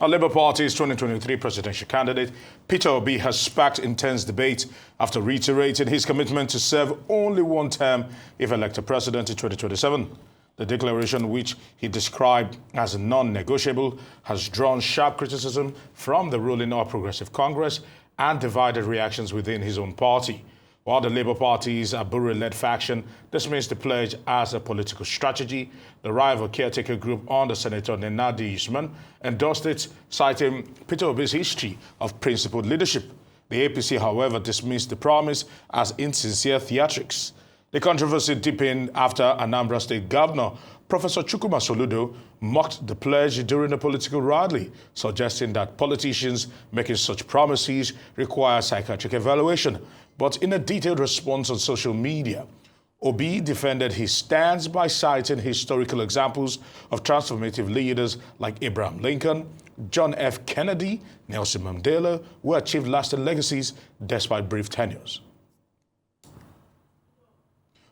Our Labour Party's 2023 presidential candidate, Peter Obi, has sparked intense debate after reiterating his commitment to serve only one term if elected president in 2027. The declaration, which he described as non-negotiable, has drawn sharp criticism from the ruling All Progressive Congress and divided reactions within his own party. While the Labour Party's Abure-led faction dismissed the pledge as a political strategy, the rival caretaker group under Senator Nenadi Usman endorsed it, citing Peter Obi's history of principled leadership. The APC, however, dismissed the promise as insincere theatrics. The controversy deepened after Anambra State Governor Professor Chukwuma Soludo mocked the pledge during a political rally, suggesting that politicians making such promises require psychiatric evaluation. But in a detailed response on social media, Obi defended his stance by citing historical examples of transformative leaders like Abraham Lincoln, John F. Kennedy, Nelson Mandela, who achieved lasting legacies despite brief tenures.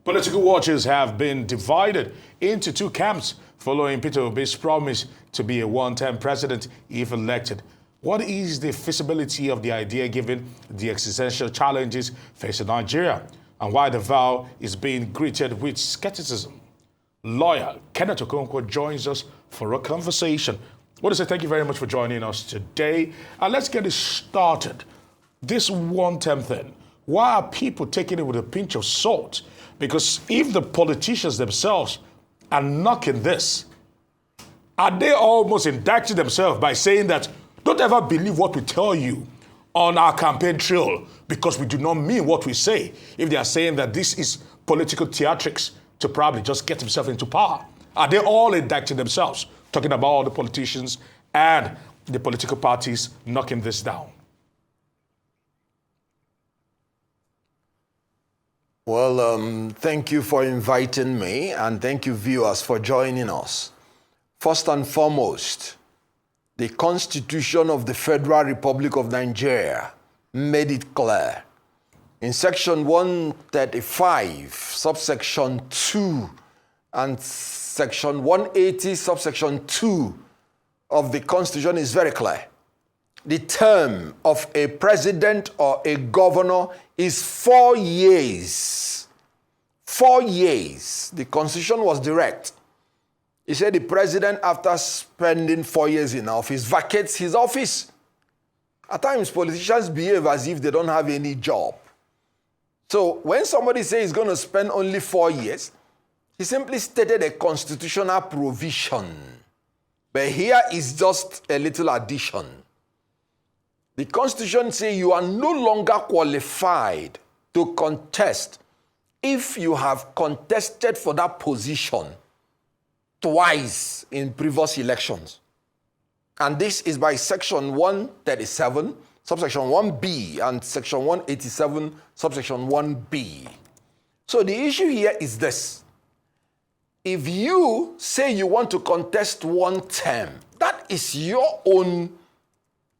Political watchers have been divided into two camps following Peter Obi's promise to be a one-term president if elected. What is the feasibility of the idea given the existential challenges facing Nigeria, and why the vow is being greeted with skepticism? Lawyer Kenneth Okonkwo joins us for a conversation. I want to say thank you very much for joining us today. And let's get it started. This one-term thing, why are people taking it with a pinch of salt? Because if the politicians themselves are knocking this, are they almost indicting themselves by saying that don't ever believe what we tell you on our campaign trail because we do not mean what we say, if they are saying that this is political theatrics to probably just get themselves into power? Are they all indicting themselves, talking about all the politicians and the political parties knocking this down? Well, thank you for inviting me, and thank you, viewers, for joining us. First and foremost, the Constitution of the Federal Republic of Nigeria made it clear. In Section 135, subsection 2, and Section 180, subsection 2 of the Constitution is very clear. The term of a president or a governor is 4 years. 4 years. The Constitution was direct. He said the president, after spending 4 years in office, vacates his office. At times, politicians behave as if they don't have any job. So when somebody says he's going to spend only 4 years, he simply stated a constitutional provision. But here is just a little addition. The Constitution says you are no longer qualified to contest if you have contested for that position twice in previous elections. And this is by Section 137, subsection 1B, and Section 187, subsection 1B. So the issue here is this. If you say you want to contest one term, that is your own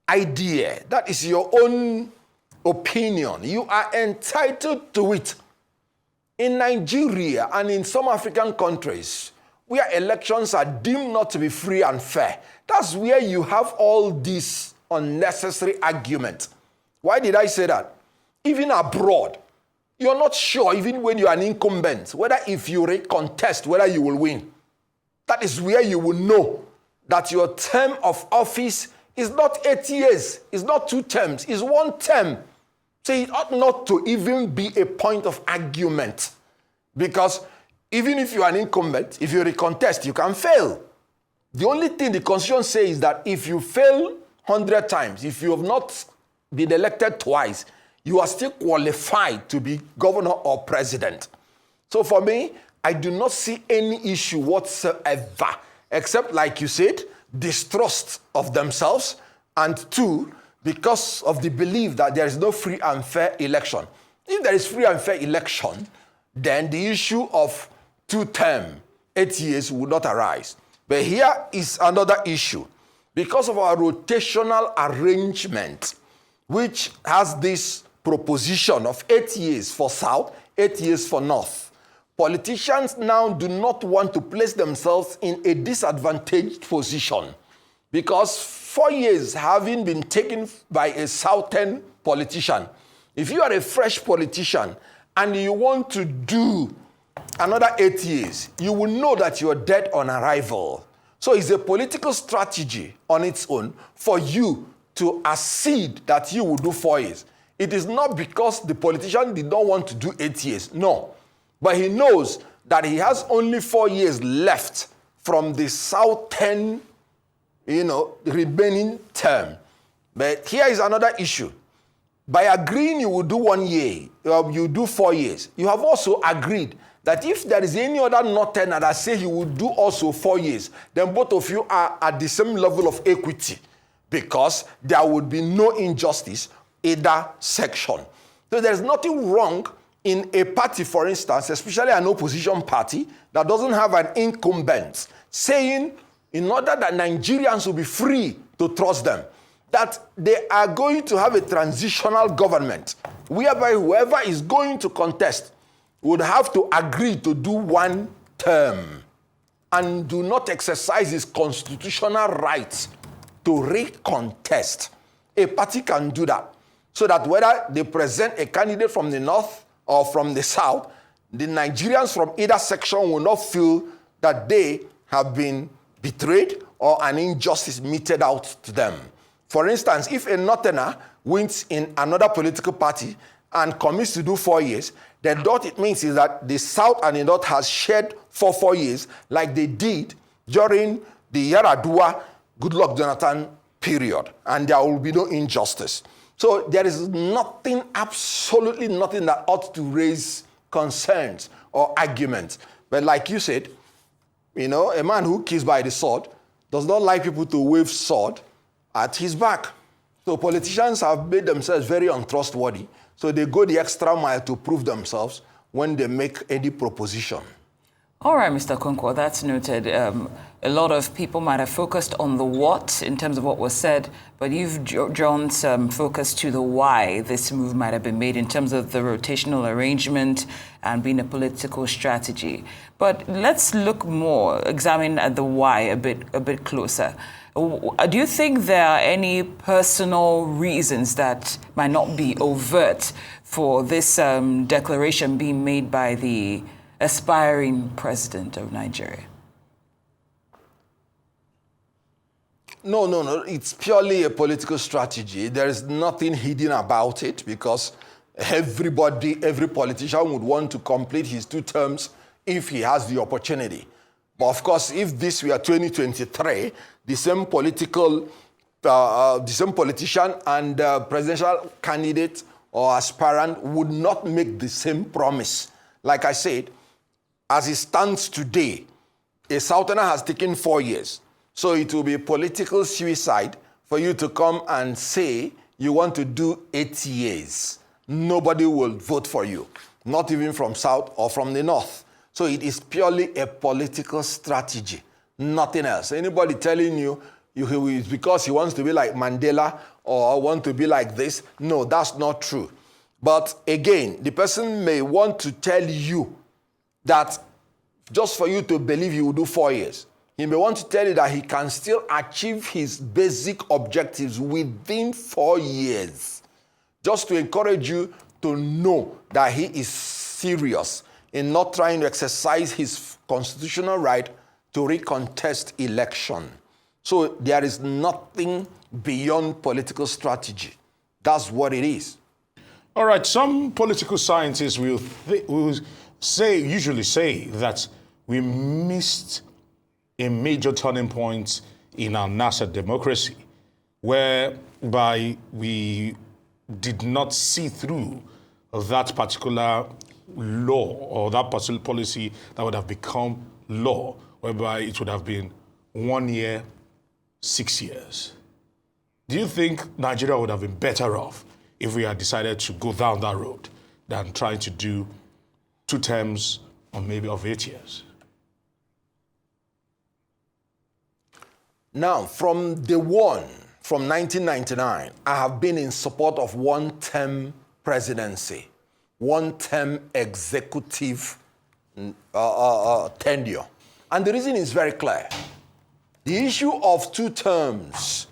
idea. That is your own opinion. You are entitled to it. In Nigeria and in some African countries, where elections are deemed not to be free and fair, that's where you have all this unnecessary argument. Why did I say that? Even abroad, you're not sure, even when you're an incumbent, whether if you contest, whether you will win. That is where you will know that your term of office is not 8 years, it's not 2 terms, it's 1 term. So it ought not to even be a point of argument. Because even if you are an incumbent, if you recontest, you can fail. The only thing the Constitution says is that if you fail 100 times, if you have not been elected twice, you are still qualified to be governor or president. So for me, I do not see any issue whatsoever, except, like you said, distrust of themselves, and 2, because of the belief that there is no free and fair election. If there is free and fair election, then the issue of 2 term, 8 years would not arise. But here is another issue. Because of our rotational arrangement, which has this proposition of 8 years for South, 8 years for North, politicians now do not want to place themselves in a disadvantaged position. Because 4 years having been taken by a southern politician, if you are a fresh politician and you want to do another 8 years, you will know that you're dead on arrival. So it's a political strategy on its own for you to accede that you will do 4 years. It is not because the politician did not want to do 8 years, no. But he knows that he has only 4 years left from the southern, remaining term. But here is another issue. By agreeing you will do 1 year, you do 4 years, you have also agreed that if there is any other northerner that say he will do also 4 years, then both of you are at the same level of equity, because there would be no injustice either section. So there's nothing wrong in a party, for instance, especially an opposition party that doesn't have an incumbent, saying in order that Nigerians will be free to trust them, that they are going to have a transitional government whereby whoever is going to contest would have to agree to do 1 term and do not exercise his constitutional rights to recontest. A party can do that, so that whether they present a candidate from the north or from the south, the Nigerians from either section will not feel that they have been betrayed or an injustice meted out to them. For instance, if a northerner wins in another political party and commits to do 4 years, then what it means is that the south and the north has shared for 4 years like they did during the Yaradua Goodluck Jonathan period, and there will be no injustice. So there is nothing, absolutely nothing that ought to raise concerns or arguments. But like you said, a man who kills by the sword does not like people to wave sword at his back. So politicians have made themselves very untrustworthy. So they go the extra mile to prove themselves when they make any proposition. All right, Mr. Okonkwo, that's noted. A lot of people might have focused on the what in terms of what was said, but you've drawn some focus to the why this move might have been made in terms of the rotational arrangement and being a political strategy. But let's look more, examine at the why a bit closer. Do you think there are any personal reasons that might not be overt for this declaration being made by the aspiring president of Nigeria? No. It's purely a political strategy. There is nothing hidden about it, because every politician would want to complete his 2 terms if he has the opportunity. But of course, if this were 2023, the same politician and presidential candidate or aspirant would not make the same promise. Like I said, as it stands today, a southerner has taken 4 years. So it will be political suicide for you to come and say you want to do 8 years. Nobody will vote for you, not even from south or from the north. So it is purely a political strategy, nothing else. Anybody telling you it's because he wants to be like Mandela or want to be like this, no, that's not true. But again, the person may want to tell you that just for you to believe he will do 4 years. He may want to tell you that he can still achieve his basic objectives within 4 years. Just to encourage you to know that he is serious in not trying to exercise his constitutional right to recontest election. So there is nothing beyond political strategy. That's what it is. All right, some political scientists will usually say that we missed a major turning point in our nascent democracy, whereby we did not see through that particular law or that particular policy that would have become law, whereby it would have been 1 year, 6 years. Do you think Nigeria would have been better off if we had decided to go down that road than trying to do 2 terms or maybe of 8 years? Now, from day one, from 1999, I have been in support of 1-term presidency, 1-term executive tenure. And the reason is very clear. The issue of 2 terms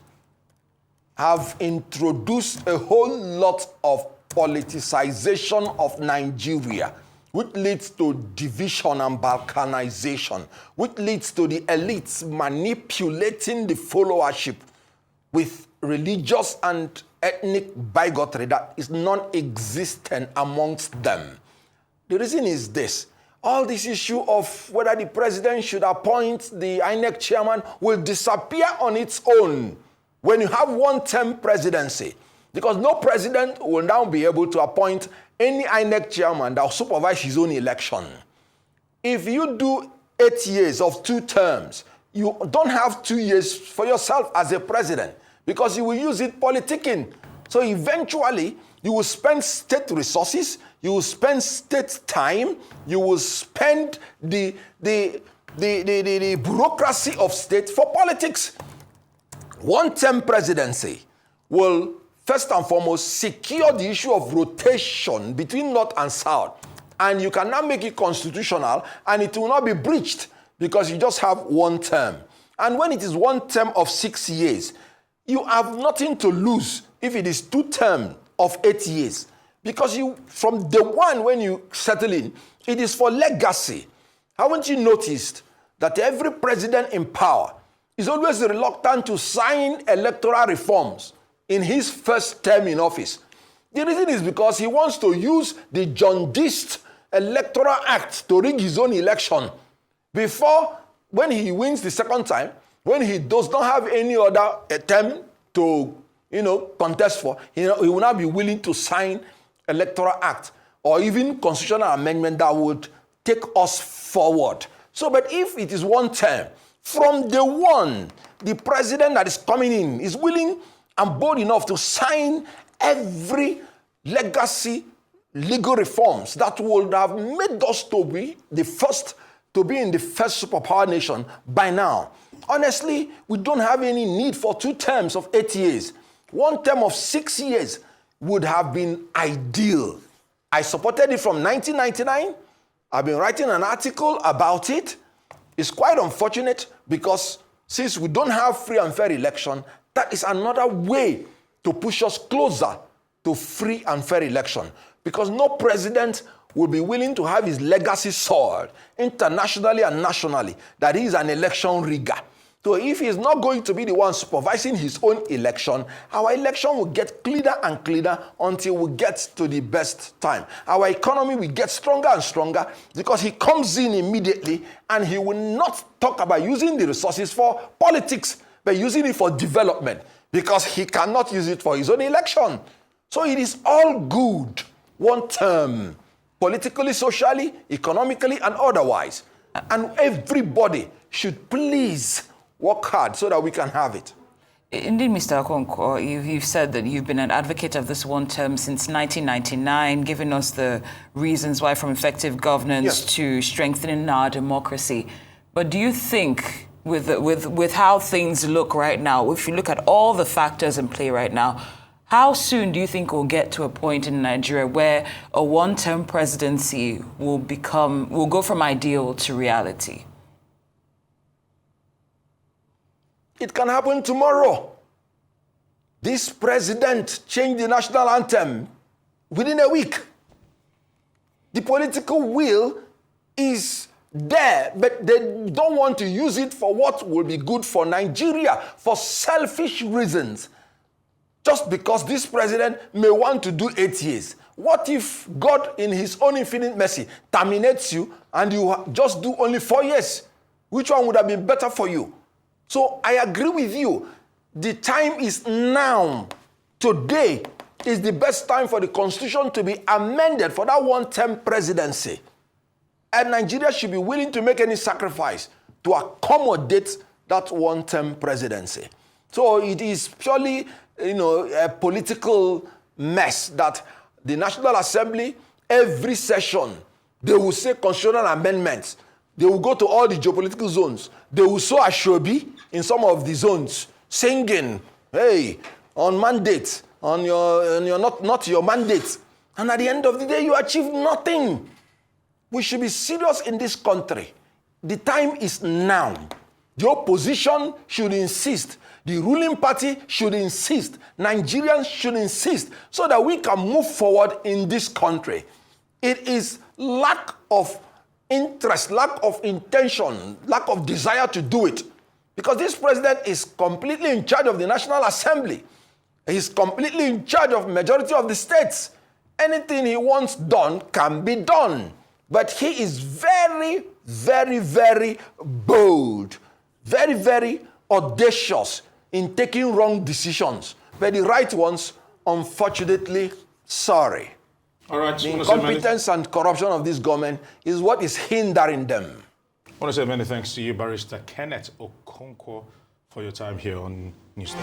have introduced a whole lot of politicization of Nigeria, which leads to division and balkanization, which leads to the elites manipulating the followership with religious and ethnic bigotry that is non-existent amongst them. The reason is this. All this issue of whether the president should appoint the INEC chairman will disappear on its own when you have 1-term presidency, because no president will now be able to appoint any INEC chairman that will supervise his own election. If you do 8 years of 2 terms, you don't have 2 years for yourself as a president, because you will use it politicking. So eventually, you will spend state resources, you will spend state time, you will spend the bureaucracy of state for politics. 1-term presidency will first and foremost secure the issue of rotation between North and South. And you can now make it constitutional and it will not be breached because you just have 1 term. And when it is 1 term of 6 years, you have nothing to lose if it is 2 terms of 8 years. Because you, from the one when you settle in, it is for legacy. Haven't you noticed that every president in power is always reluctant to sign electoral reforms in his first term in office? The reason is because he wants to use the jaundiced Electoral Act to rig his own election before, when he wins the second time, when he does not have any other term to contest for, he will not be willing to sign Electoral Act or even constitutional amendment that would take us forward. So, but if it is 1 term, from the one, the president that is coming in is willing and bold enough to sign every legacy legal reforms that would have made us to be the first to be in the first superpower nation by now. Honestly, we don't have any need for 2 terms of 8 years. 1 term of 6 years would have been ideal. I supported it from 1999. I've been writing an article about it. It's quite unfortunate because since we don't have free and fair election, that is another way to push us closer to free and fair election, because no president will be willing to have his legacy soiled internationally and nationally that he is an election rigger. So if he is not going to be the one supervising his own election, our election will get cleaner and cleaner until we get to the best time. Our economy will get stronger and stronger because he comes in immediately and he will not talk about using the resources for politics, but using it for development because he cannot use it for his own election. So it is all good, 1 term, politically, socially, economically, and otherwise. And everybody should please work hard so that we can have it. Indeed, Mr. Okonkwo, you've said that you've been an advocate of this 1 term since 1999, giving us the reasons why, from effective governance to strengthening our democracy. But do you think, with how things look right now, if you look at all the factors in play right now, how soon do you think we'll get to a point in Nigeria where a 1-term presidency will go from ideal to reality? It can happen tomorrow. This president changed the national anthem within a week. The political will is there, but they don't want to use it for what will be good for Nigeria, for selfish reasons. Just because this president may want to do 8 years. What if God, in his own infinite mercy, terminates you and you just do only 4 years? Which one would have been better for you? So I agree with you. The time is now. Today is the best time for the constitution to be amended for that 1-term presidency. And Nigeria should be willing to make any sacrifice to accommodate that 1-term presidency. So it is purely, a political mess that the National Assembly, every session, they will say constitutional amendments. They will go to all the geopolitical zones. They will sow Ashobi in some of the zones, singing, hey, on mandate, on your not your mandate. And at the end of the day, you achieve nothing. We should be serious in this country. The time is now. The opposition should insist. The ruling party should insist. Nigerians should insist so that we can move forward in this country. It is lack of interest, lack of intention, lack of desire to do it. Because this president is completely in charge of the National Assembly. He's completely in charge of majority of the states. Anything he wants done can be done. But he is very, very, very bold, very, very audacious in taking wrong decisions. But the right ones, unfortunately, sorry. All right. The incompetence and corruption of this government is what is hindering them. I want to say many thanks to you, Barrister Kenneth Okonkwo, for your time here on Newsday.